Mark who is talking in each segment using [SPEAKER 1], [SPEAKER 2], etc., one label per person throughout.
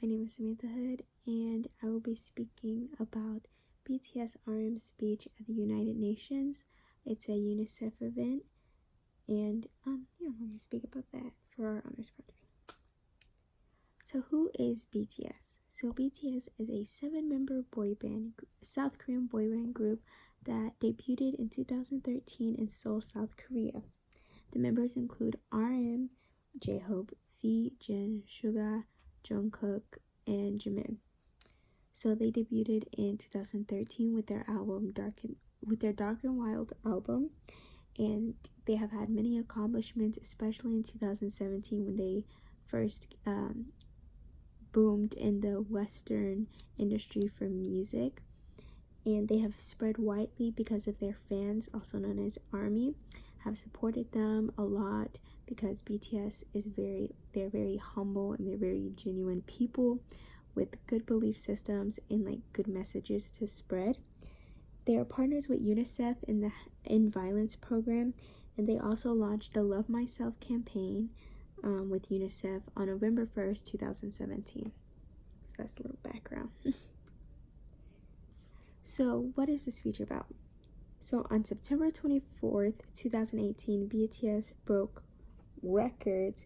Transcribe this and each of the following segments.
[SPEAKER 1] my name is Samantha Hood, and I will be speaking about BTS RM's speech at the United Nations. It's a UNICEF event, and we're going to speak about that for our honors project. So, who is BTS? So, BTS is a 7-member South Korean boy band group that debuted in 2013 in Seoul, South Korea. The members include RM, J-Hope, V, Jin, Suga, Jungkook, and Jimin. So they debuted in 2013 with their Dark and Wild album, and they have had many accomplishments, especially in 2017 when they first boomed in the Western industry for music, and they have spread widely because of their fans, also known as ARMY, have supported them a lot because BTS is they're very humble and they're very genuine people with good belief systems and good messages to spread. They are partners with UNICEF in the End Violence program, and they also launched the Love Myself campaign with UNICEF on November 1st, 2017. So that's a little background. So what is this speech about? So on September 24th, 2018, BTS broke records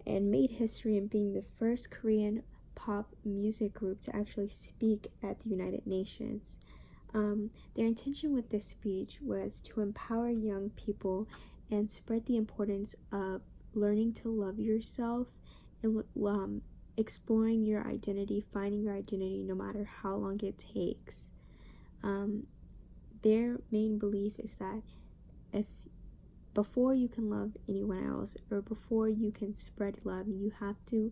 [SPEAKER 1] and made history in being the first Korean pop music group to actually speak at the United Nations. Their intention with this speech was to empower young people and spread the importance of learning to love yourself and exploring your identity, finding your identity no matter how long it takes. Their main belief is that before you can love anyone else or before you can spread love, you have to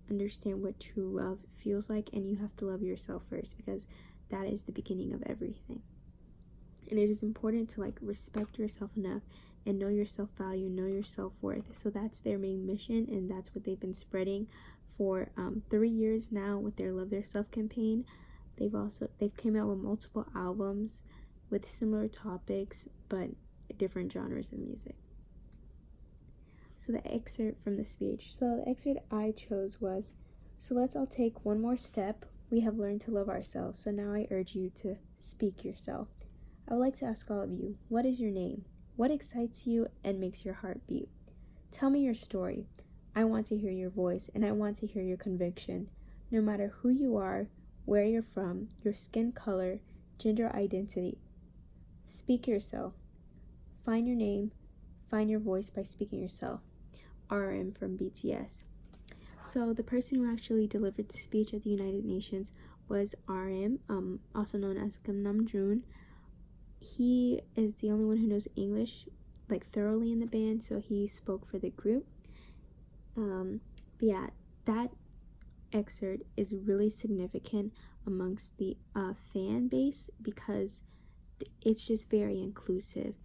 [SPEAKER 1] understand what true love feels like, and you have to love yourself first, because that is the beginning of everything. And it is important to respect yourself enough and know your self-value, know your self-worth. So that's their main mission, and that's what they've been spreading for 3 years now with their Love Their Self campaign. They've came out with multiple albums with similar topics but different genres of music. So the excerpt from the speech. So the excerpt I chose was, "So let's all take one more step. We have learned to love ourselves. So now I urge you to speak yourself. I would like to ask all of you, what is your name? What excites you and makes your heart beat? Tell me your story. I want to hear your voice, and I want to hear your conviction. No matter who you are, where you're from, your skin color, gender identity. Speak yourself. Find your name, find your voice by speaking yourself." RM from BTS. So the person who actually delivered the speech at the United Nations was RM, also known as Kim Namjoon. He is the only one who knows English thoroughly in the band, so he spoke for the group. But yeah, that excerpt is really significant amongst the fan base because it's just very inclusive.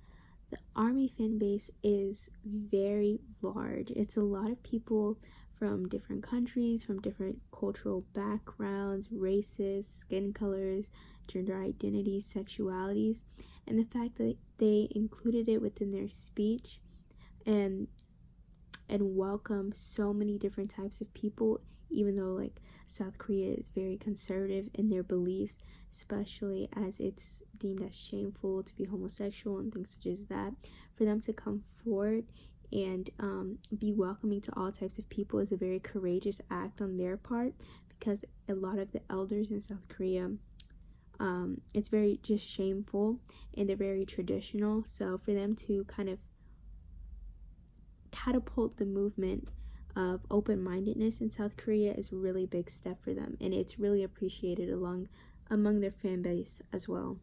[SPEAKER 1] The ARMY fan base is very large. It's a lot of people from different countries, from different cultural backgrounds, races, skin colors, gender identities, sexualities, and the fact that they included it within their speech and welcome so many different types of people, even though South Korea is very conservative in their beliefs, especially as it's deemed as shameful to be homosexual and things such as that. For them to come forward and be welcoming to all types of people is a very courageous act on their part, because a lot of the elders in South Korea, it's very just shameful and they're very traditional. So for them to kind of catapult the movement of open-mindedness in South Korea is a really big step for them, and it's really appreciated among their fan base as well.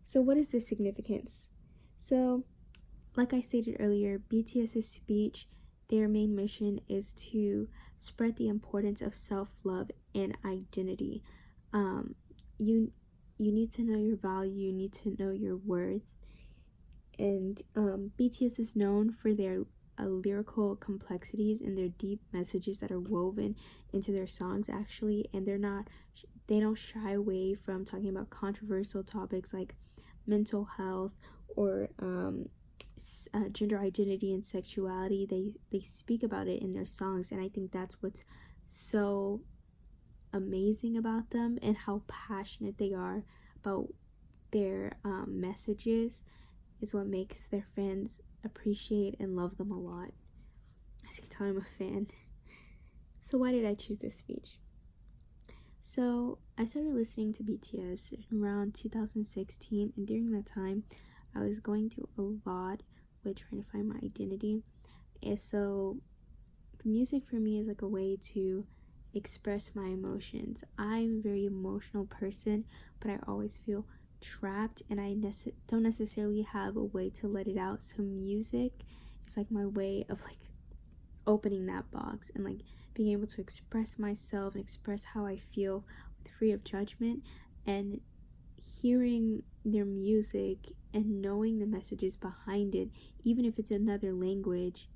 [SPEAKER 1] So what is the significance? So like I stated earlier, BTS's speech, their main mission is to spread the importance of self-love and identity. You need to know your value, you need to know your worth. And BTS is known for their lyrical complexities and their deep messages that are woven into their songs actually, and they don't shy away from talking about controversial topics like mental health or gender identity and sexuality. They speak about it in their songs, and I think that's what's so amazing about them, and how passionate they are about their messages is what makes their fans appreciate and love them a lot. As you can tell, I'm a fan. So why did I choose this speech? So I started listening to BTS around 2016, and during that time I was going through a lot with trying to find my identity. And so music for me is like a way to express my emotions. I'm a very emotional person, but I always feel trapped, and I don't necessarily have a way to let it out. So music is like my way of like opening that box and like being able to express myself and express how I feel free of judgment. And hearing their music and knowing the messages behind it, even if it's another language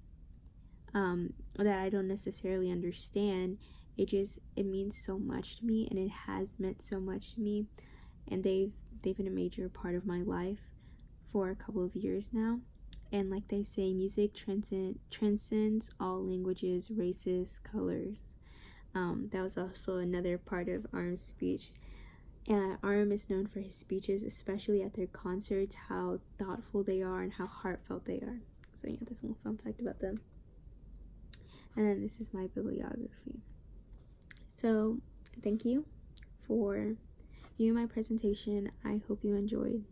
[SPEAKER 1] that I don't necessarily understand, it means so much to me, and it has meant so much to me. And they've been a major part of my life for a couple of years now. And like they say, music transcends all languages, races, colors. That was also another part of Arm's speech. Arm is known for his speeches, especially at their concerts, how thoughtful they are and how heartfelt they are. So yeah, that's a little fun fact about them. And then this is my bibliography. So thank you for viewing my presentation. I hope you enjoyed.